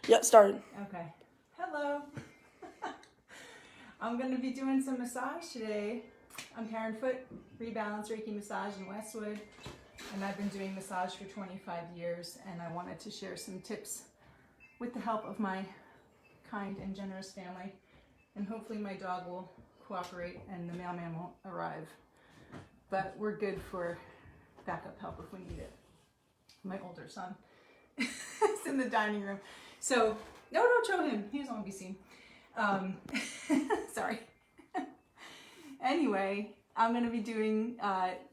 Yeah, started. Okay. Hello. I'm going to be doing some massage today. I'm Karen Foote, Rebalance Reiki Massage in Westwood, and I've been doing massage for 25 years, and I wanted to share some tips with the help of my kind and generous family, and hopefully my dog will cooperate and the mailman won't arrive. But we're good for backup help if we need it. My older son is in the dining room. So, no, don't show him. He doesn't want to be seen. Sorry. Anyway, I'm going to be doing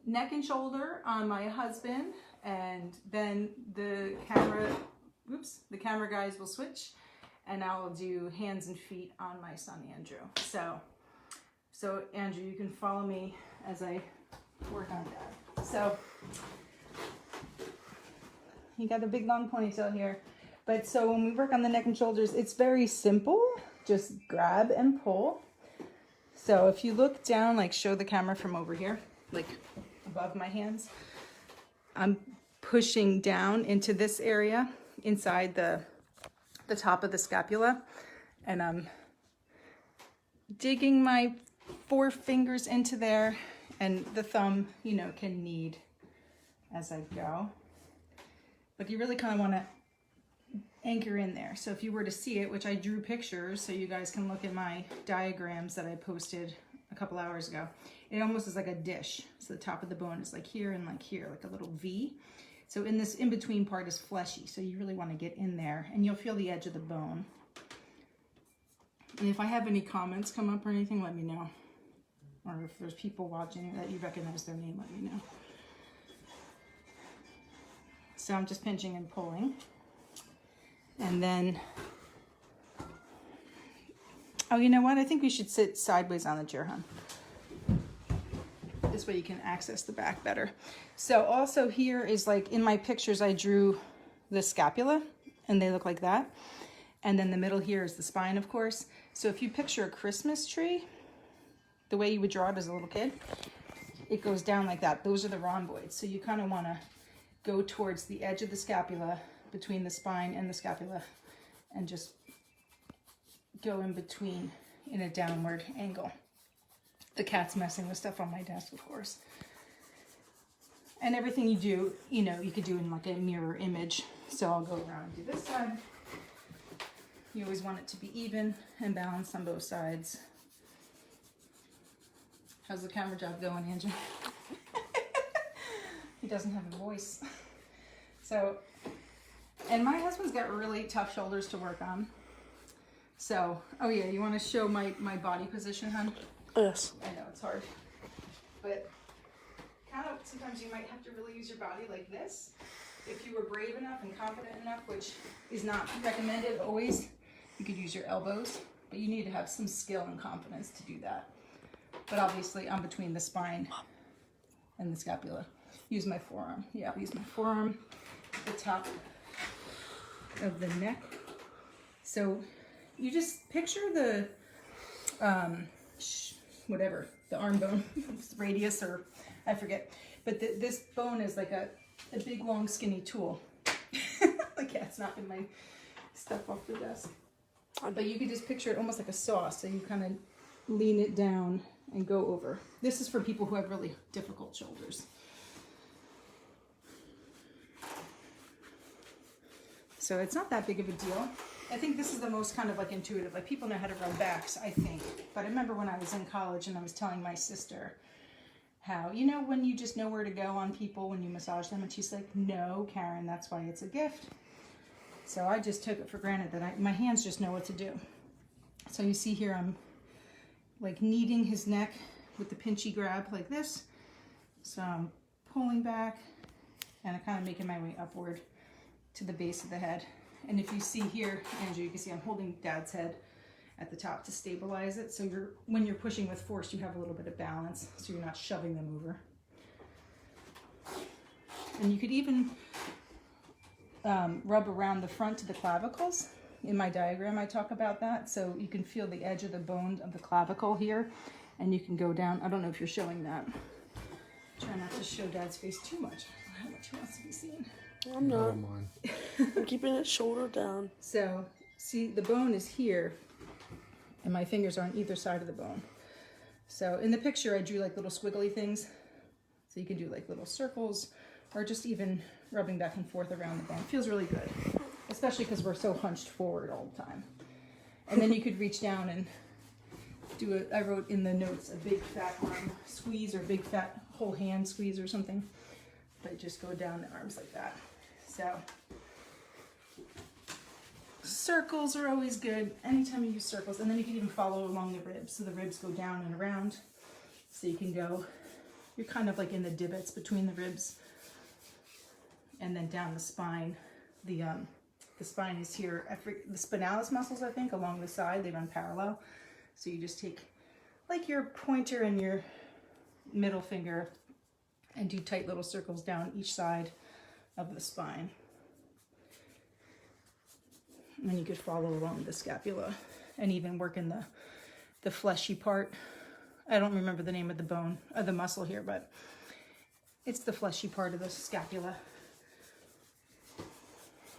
neck and shoulder on my husband, and then the camera guys will switch, and I will do hands and feet on my son Andrew. So Andrew, you can follow me as I work on that. So you got the big long ponytail here. But so when we work on the neck and shoulders, it's very simple. Just grab and pull. So if you look down, like show the camera from over here, like above my hands, I'm pushing down into this area inside the top of the scapula, and I'm digging my 4 fingers into there, and the thumb, can knead as I go. But you really kind of want to anchor in there. So if you were to see it, which I drew pictures so you guys can look at my diagrams that I posted a couple hours ago, it almost is like a dish. So the top of the bone is like here and like here, like a little V. So in this in-between part is fleshy, so you really want to get in there, and you'll feel the edge of the bone. And if I have any comments come up or anything, let me know. Or if there's people watching that you recognize their name, let me know. So I'm just pinching and pulling. And then, oh, you know what? I think we should sit sideways on the chair, hon. This way you can access the back better. So also here is, like, in my pictures, I drew the scapula, and they look like that. And then the middle here is the spine, of course. So if you picture a Christmas tree, the way you would draw it as a little kid, it goes down like that. Those are the rhomboids. So you kind of want to go towards the edge of the scapula, between the spine and the scapula, and just go in between in a downward angle. The cat's messing with stuff on my desk, of course. And everything you do, you could do in like a mirror image. So I'll go around and do this side. You always want it to be even and balanced on both sides. How's the camera job going, Andrew? He doesn't have a voice. So, and my husband's got really tough shoulders to work on. So, oh yeah, you want to show my body position, hon? Yes. I know, it's hard. But kind of sometimes you might have to really use your body like this. If you were brave enough and confident enough, which is not recommended always, you could use your elbows. But you need to have some skill and confidence to do that. But obviously, I'm between the spine and the scapula. Use my forearm. Yeah, I'll use my forearm at the top of the neck. So you just picture the whatever, the arm bone, radius, or I forget, but this bone is like a big long skinny tool. The cat's knocking my stuff off the desk. But you could just picture it almost like a saw, so you kind of lean it down and go over. This is for people who have really difficult shoulders. So it's not that big of a deal. I think this is the most kind of like intuitive. Like, people know how to rub backs, I think. But I remember when I was in college and I was telling my sister how, when you just know where to go on people when you massage them, and she's like, no, Karen, that's why it's a gift. So I just took it for granted that my hands just know what to do. So you see here, I'm like kneading his neck with the pinchy grab like this. So I'm pulling back and I'm kind of making my way upward to the base of the head. And if you see here, Andrew, you can see I'm holding Dad's head at the top to stabilize it. So when you're pushing with force, you have a little bit of balance, so you're not shoving them over. And you could even rub around the front to the clavicles. In my diagram, I talk about that. So you can feel the edge of the bone of the clavicle here, and you can go down. I don't know if you're showing that. Try not to show Dad's face too much. I don't know how much he wants to be seen. I'm not. Mine. I'm keeping it shoulder down. So, see, the bone is here, and my fingers are on either side of the bone. So in the picture, I drew like little squiggly things. So you can do like little circles, or just even rubbing back and forth around the bone. It feels really good, especially because we're so hunched forward all the time. And then you could reach down and do it. I wrote in the notes a big fat arm squeeze or big fat whole hand squeeze or something. But just go down the arms like that. So circles are always good. Anytime you use circles, and then you can even follow along the ribs. So the ribs go down and around. So you can go, you're kind of like in the divots between the ribs. And then down the spine. The spine is here. The spinalis muscles, I think, along the side, they run parallel. So you just take like your pointer and your middle finger and do tight little circles down each side of the spine. And then you could follow along the scapula and even work in the fleshy part. I don't remember the name of the bone, or the muscle here, but it's the fleshy part of the scapula.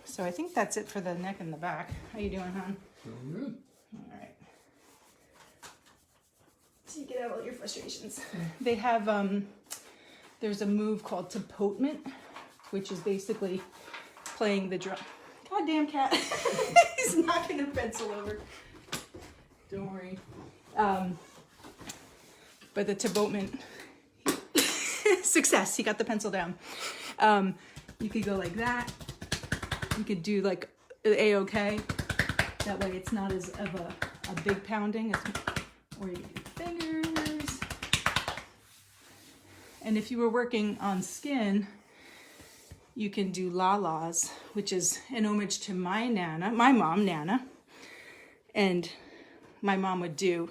So I think that's it for the neck and the back. How you doing, hon? Feeling good. All right. So you get out all your frustrations. They have, there's a move called tapotement, which is basically playing the drum. Goddamn cat. He's knocking a pencil over. Don't worry. But the tapotement, success, he got the pencil down. You could go like that. You could do like A-OK. That way it's not as of a big pounding. Or you can do fingers. And if you were working on skin, you can do la-las, which is an homage to my mom, Nana. And my mom would do,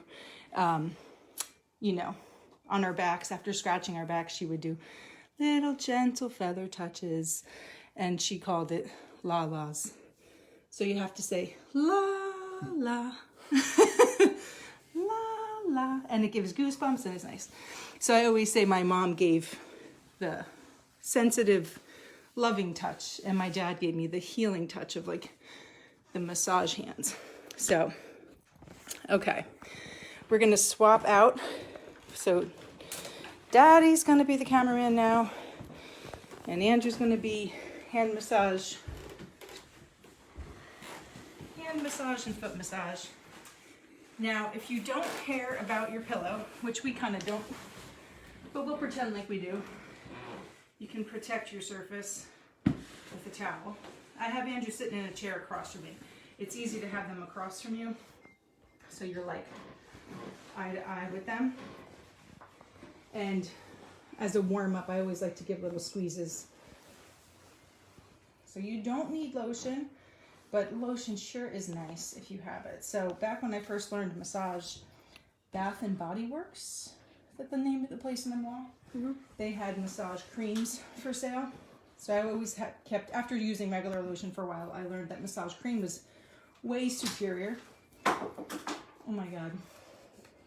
you know, on our backs, after scratching our backs, she would do little gentle feather touches. And she called it la-las. So you have to say la-la, la-la, and it gives goosebumps and it's nice. So I always say my mom gave the sensitive, loving touch, and my dad gave me the healing touch of like the massage hands. So, okay, we're gonna swap out. So Daddy's gonna be the cameraman now, and Andrew's gonna be hand massage and foot massage. Now, if you don't care about your pillow, which we kind of don't, but we'll pretend like we do, you can protect your surface with a towel. I have Andrew sitting in a chair across from me. It's easy to have them across from you, so you're like eye to eye with them. And as a warm-up, I always like to give little squeezes. So you don't need lotion, but lotion sure is nice if you have it. So back when I first learned massage, Bath and Body Works, is that the name of the place in the mall? Mm-hmm. They had massage creams for sale. So I always kept, after using regular lotion for a while, I learned that massage cream was way superior. Oh my God,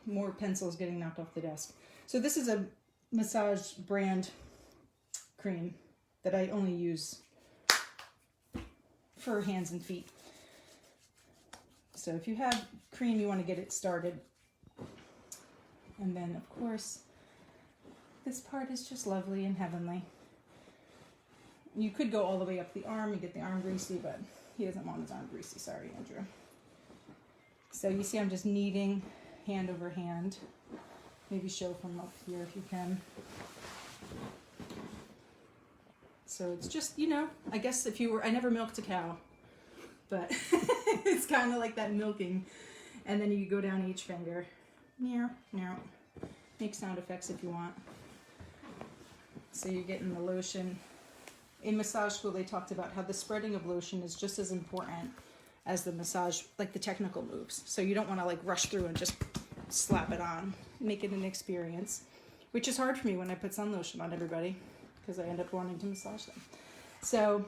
more pencils getting knocked off the desk. So this is a massage brand cream that I only use for hands and feet. So if you have cream, you want to get it started. And then of course, this part is just lovely and heavenly. You could go all the way up the arm and get the arm greasy, but he doesn't want his arm greasy. Sorry, Andrew. So you see I'm just kneading hand over hand. Maybe show from up here if you can. So it's just, you know, I guess if you were, I never milked a cow, but it's kind of like that milking. And then you go down each finger. Meow, meow. Make sound effects if you want. So you're getting the lotion. In massage school, they talked about how the spreading of lotion is just as important as the massage, like the technical moves. So you don't want to like rush through and just slap it on. Make it an experience, which is hard for me when I put sun lotion on everybody, because I end up wanting to massage them. So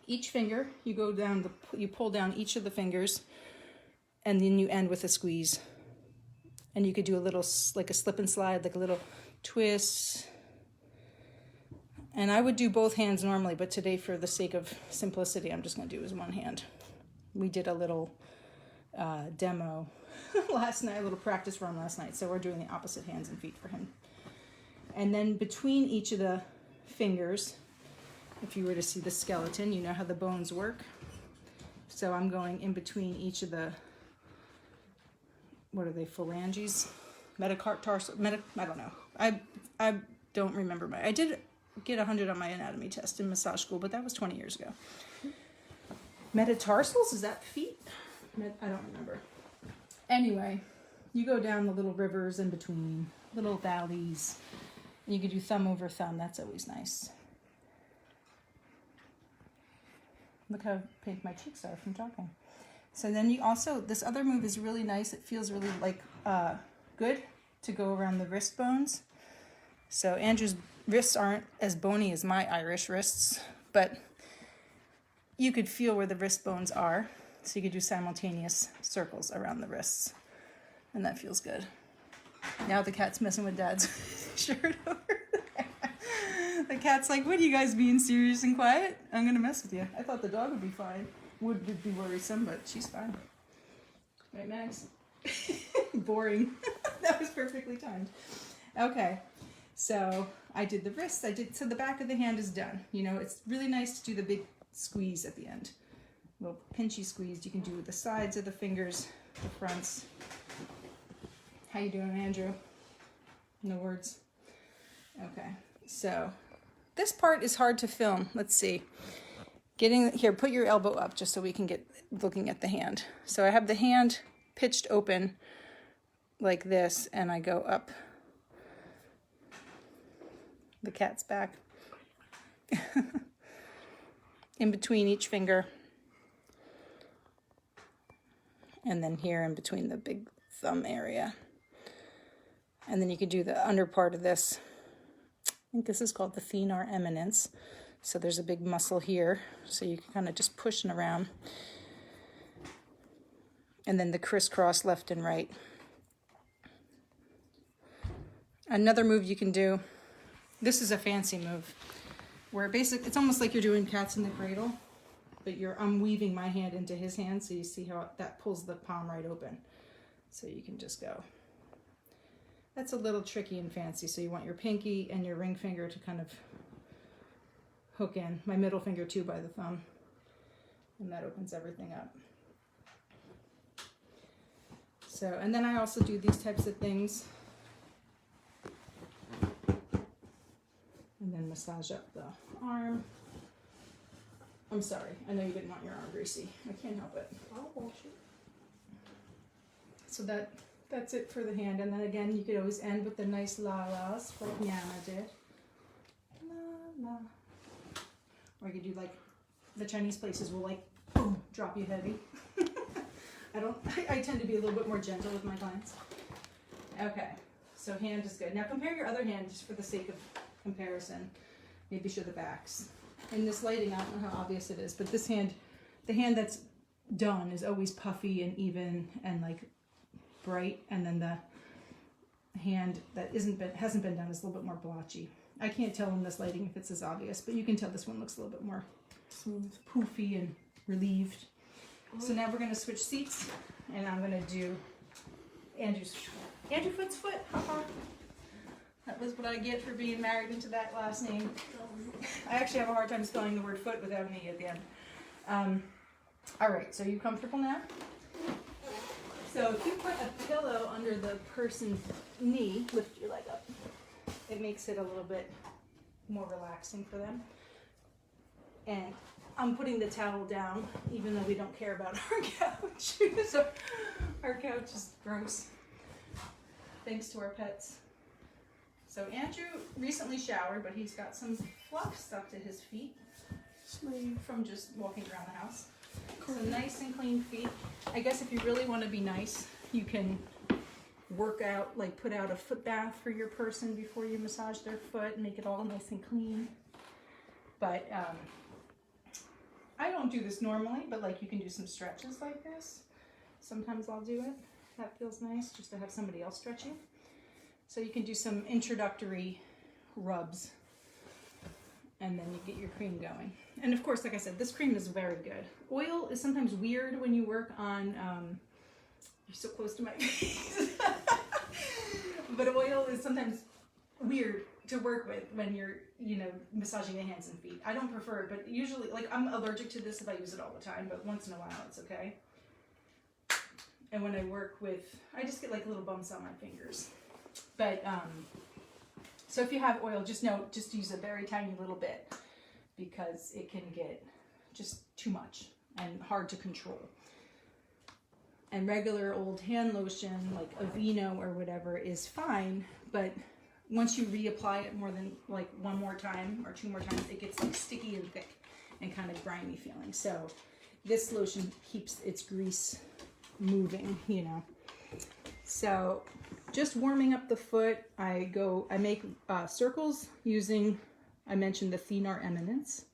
each finger, you go down, you pull down each of the fingers, and then you end with a squeeze. And you could do a little, like a slip and slide, like a little twist, And I would do both hands normally, but today for the sake of simplicity, I'm just gonna do his one hand. We did a little demo last night, a little practice run last night. So we're doing the opposite hands and feet for him. And then between each of the fingers, if you were to see the skeleton, you know how the bones work. So I'm going in between each of the, what are they, phalanges? Metatarsal, I don't know. I don't remember. I did get 100 on my anatomy test in massage school, but that was 20 years ago. Metatarsals, is that feet? I don't remember. Anyway, you go down the little rivers in between, little valleys, and you can do thumb over thumb. That's always nice. Look how pink my cheeks are from talking. So then you also, this other move is really nice. It feels really like good to go around the wrist bones. So Andrew's wrists aren't as bony as my Irish wrists, but you could feel where the wrist bones are. So you could do simultaneous circles around the wrists. And that feels good. Now the cat's messing with Dad's shirt over there. The cat's like, what are you guys being serious and quiet? I'm going to mess with you. I thought the dog would be fine. Would be worrisome, but she's fine. Right, Max? Boring. That was perfectly timed. Okay. So I did the wrists. So the back of the hand is done. You know, it's really nice to do the big squeeze at the end. A little pinchy squeeze. You can do the sides of the fingers, the fronts. How you doing, Andrew? No words? Okay. So this part is hard to film. Let's see. Here, put your elbow up just so we can get looking at the hand. So I have the hand pitched open like this, and I go up the cat's back in between each finger, and then here in between the big thumb area. And then you could do the under part of this. I think this is called the thenar eminence. So there's a big muscle here, so you can kind of just pushing around. And then the crisscross left and right. Another move you can do, this is a fancy move, where basically it's almost like you're doing cats in the cradle, but I'm weaving my hand into his hand, so you see how that pulls the palm right open. So you can just go. That's a little tricky and fancy, so you want your pinky and your ring finger to kind of hook in, my middle finger too by the thumb, and that opens everything up. So, and then I also do these types of things, and then massage up the arm. I'm sorry, I know you didn't want your arm greasy. I can't help it. I'll wash it. So that's it for the hand, and then again you could always end with the nice la-las, like Nyana did. La-la. Or you could do like the Chinese places will like boom, drop you heavy. I tend to be a little bit more gentle with my clients. Okay, so hand is good. Now compare your other hand just for the sake of comparison. Maybe show the backs. In this lighting, I don't know how obvious it is, but this hand, the hand that's done is always puffy and even and like bright, and then the hand that hasn't been done is a little bit more blotchy. I can't tell in this lighting if it's as obvious, but you can tell this one looks a little bit more smooth, poofy, and relieved. So now we're going to switch seats, and I'm going to do Andrew Foot's foot. That was what I get for being married into that last name. I actually have a hard time spelling the word foot without an E at the end. All right, so you comfortable now? So if you put a pillow under the person's knee, lift your leg up. It makes it a little bit more relaxing for them. And I'm putting the towel down, even though we don't care about our couch. So our couch is gross, thanks to our pets. So Andrew recently showered, but he's got some fluff stuck to his feet from just walking around the house. So nice and clean feet. I guess if you really want to be nice, you can work out, like put out a foot bath for your person before you massage their foot and make it all nice and clean. But I don't do this normally, but like you can do some stretches like this. Sometimes I'll do it. That feels nice just to have somebody else stretching. So you can do some introductory rubs and then you get your cream going. And of course, like I said, this cream is very good. Oil is sometimes weird when you work on, you're so close to my face. But oil is sometimes weird to work with when you're, you know, massaging the hands and feet. I don't prefer it, but usually, like, I'm allergic to this if I use it all the time, but once in a while it's okay. And when I work with, I just get like little bumps on my fingers. But, so if you have oil, just use a very tiny little bit, because it can get just too much and hard to control. And regular old hand lotion, like Aveeno or whatever, is fine, but once you reapply it more than like one more time or two more times, it gets like sticky and thick and kind of grimy feeling. So this lotion keeps its grease moving, you know. So just warming up the foot, I make circles using, I mentioned the thenar eminence,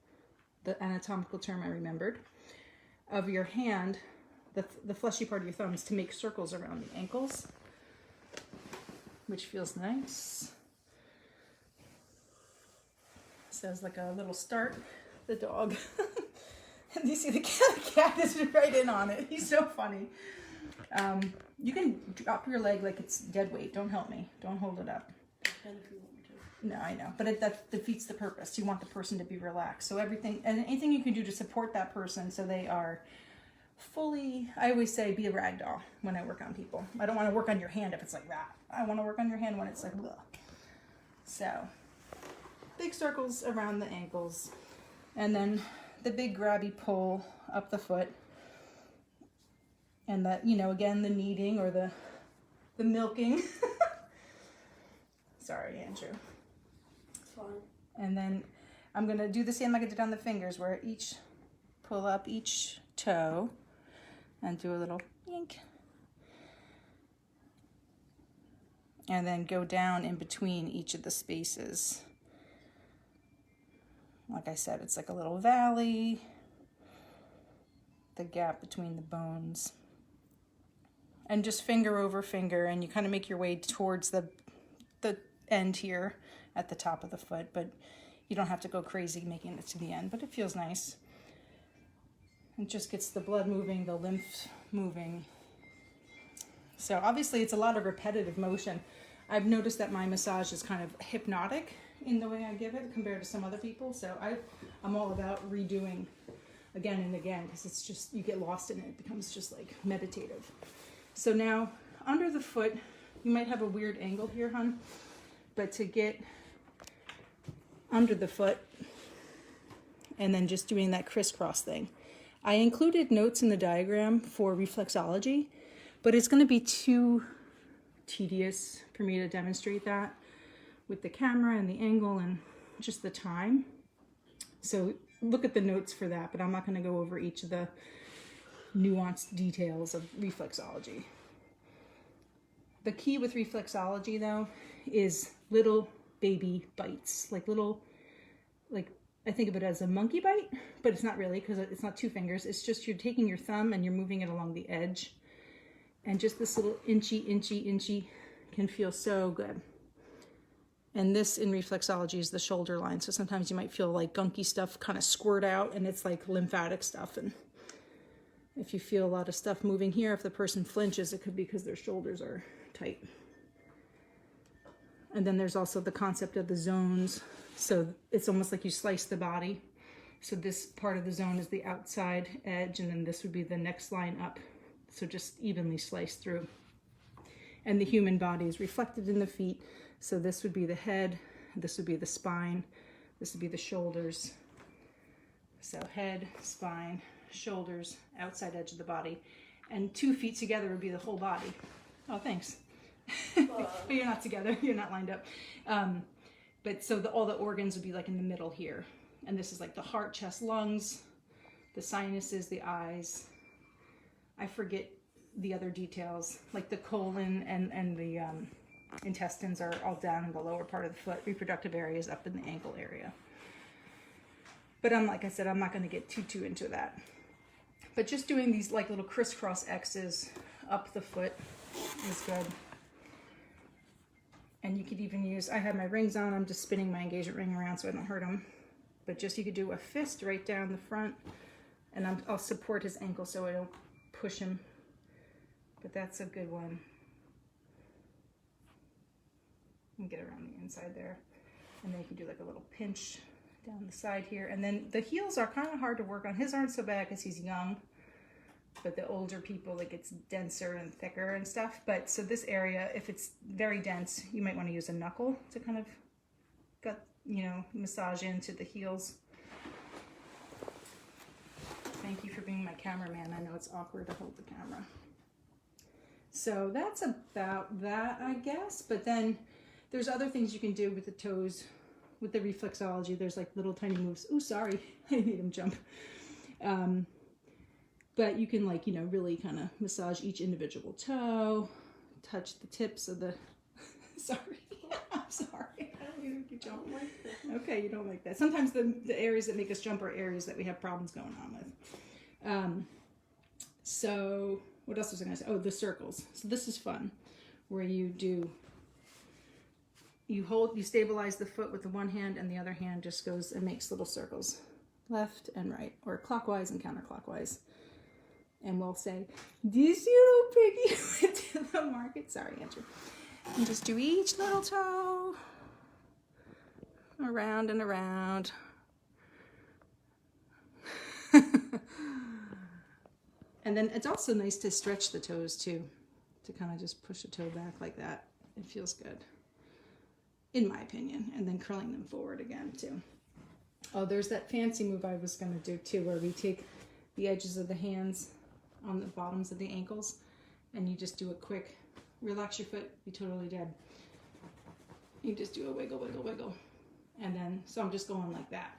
the anatomical term I remembered, of your hand, the fleshy part of your thumbs, to make circles around the ankles, which feels nice. Says like a little start, the dog. And you see the cat is right in on it. He's so funny. You can drop your leg like it's dead weight. Don't help me. Don't hold it up. No, I know, but that defeats the purpose. You want the person to be relaxed. So anything you can do to support that person so they are fully, I always say, be a rag doll when I work on people. I don't want to work on your hand if it's like that. I want to work on your hand when it's like, ugh. So big circles around the ankles, and then the big grabby pull up the foot, and that, you know, again, the kneading or the milking. Sorry, Andrew. It's fine. And then I'm gonna do the same like I did on the fingers, where pull up each toe and do a little yank, and then go down in between each of the spaces. Like I said, it's like a little valley, the gap between the bones. And just finger over finger, and you kind of make your way towards the end here at the top of the foot, but you don't have to go crazy making it to the end, but it feels nice. It just gets the blood moving, the lymph moving. So obviously it's a lot of repetitive motion. I've noticed that my massage is kind of hypnotic in the way I give it compared to some other people. So I'm all about redoing again and again, because it's just, you get lost in it. It becomes just like meditative. So now under the foot, you might have a weird angle here, hon, but to get under the foot and then just doing that crisscross thing. I included notes in the diagram for reflexology, but it's going to be too tedious for me to demonstrate that with the camera and the angle and just the time. So look at the notes for that, but I'm not going to go over each of the nuanced details of reflexology. The key with reflexology, though, is little baby bites, like I think of it as a monkey bite, but it's not really, because it's not two fingers. It's just you're taking your thumb and you're moving it along the edge, and just this little inchy can feel so good. And this in reflexology is the shoulder line. So sometimes you might feel like gunky stuff kind of squirt out, and it's like lymphatic stuff. And if you feel a lot of stuff moving here, if the person flinches, it could be because their shoulders are tight. And then there's also the concept of the zones. So it's almost like you slice the body. So this part of the zone is the outside edge, and then this would be the next line up. So just evenly sliced through. And the human body is reflected in the feet. So this would be the head, this would be the spine, this would be the shoulders. So head, spine, shoulders, outside edge of the body. And 2 feet together would be the whole body. Oh, thanks. But you're not together, you're not lined up. But so all the organs would be like in the middle here. And this is like the heart, chest, lungs, the sinuses, the eyes. I forget the other details, like the colon and the intestines are all down in the lower part of the foot. Reproductive area is up in the ankle area. But like I said, I'm not going to get too into that. But just doing these like little crisscross X's up the foot is good. And you could even use, I have my rings on, I'm just spinning my engagement ring around so I don't hurt them. but just you could do a fist right down the front, and I'll support his ankle so I don't push him, but that's a good one. And get around the inside there, and then you can do like a little pinch down the side here. And then the heels are kind of hard to work on. His aren't so bad because he's young, but the older people, it gets denser and thicker and stuff. But so this area, if it's very dense, you might want to use a knuckle to kind of massage into the heels. Thank you for being my cameraman. I know it's awkward to hold the camera. So that's about that, I guess. But then there's other things you can do with the toes, with the reflexology. There's like little tiny moves. Oh, sorry, I made him jump. But you can really kind of massage each individual toe, touch the tips of the, sorry, I'm sorry. I don't mean to make you jump. Okay, you don't like that. Sometimes the areas that make us jump are areas that we have problems going on with. So what else was I going to say? Oh, the circles. So this is fun, where you stabilize the foot with the one hand, and the other hand just goes and makes little circles, left and right, or clockwise and counterclockwise. And we'll say, this little piggy went to the market. Sorry, Andrew. And just do each little toe around and around. And then it's also nice to stretch the toes too, to kind of just push a toe back like that. It feels good, in my opinion. And then curling them forward again too. Oh, there's that fancy move I was going to do too, where we take the edges of the hands on the bottoms of the ankles, and you just do a quick, relax your foot, be totally dead. You just do a wiggle, wiggle, wiggle. And then, so I'm just going like that.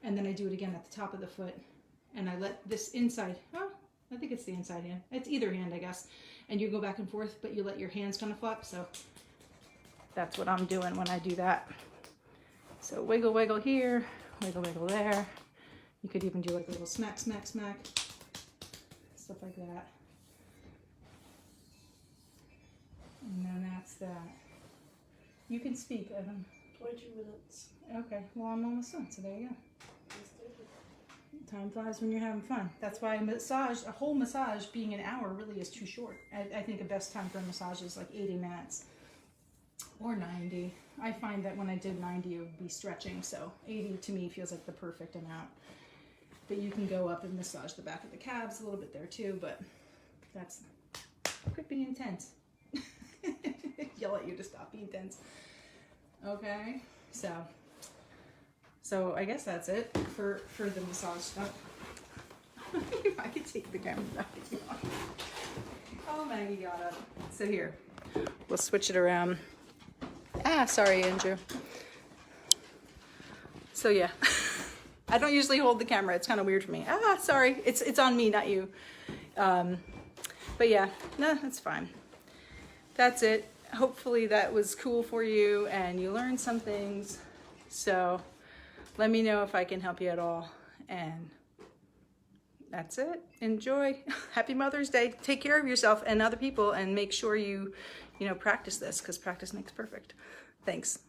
And then I do it again at the top of the foot, and I let this inside, oh, I think it's the inside hand. It's either hand, I guess. And you go back and forth, but you let your hands kind of flap. So that's what I'm doing when I do that. So wiggle, wiggle here, wiggle, wiggle there. You could even do like a little smack, smack, smack. Stuff like that. And then that's that. You can speak, Evan. 22 minutes. Okay, well, I'm almost done, so there you go. Time flies when you're having fun. That's why a whole massage being an hour really is too short. I think the best time for a massage is like 80 minutes or 90. I find that when I did 90, it would be stretching, so 80 to me feels like the perfect amount. But you can go up and massage the back of the calves a little bit there too, but that's quit being intense. Yell at you to stop being tense. Okay, so I guess that's it for the massage stuff. I could take the camera back if you want. Oh, Maggie got up. So here, we'll switch it around. Ah, sorry, Andrew. So yeah, I don't usually hold the camera. It's kind of weird for me. Ah, sorry. It's on me, not you. But yeah, no, that's fine. That's it. Hopefully that was cool for you and you learned some things. So let me know if I can help you at all. And that's it. Enjoy. Happy Mother's Day. Take care of yourself and other people, and make sure you practice this, because practice makes perfect. Thanks.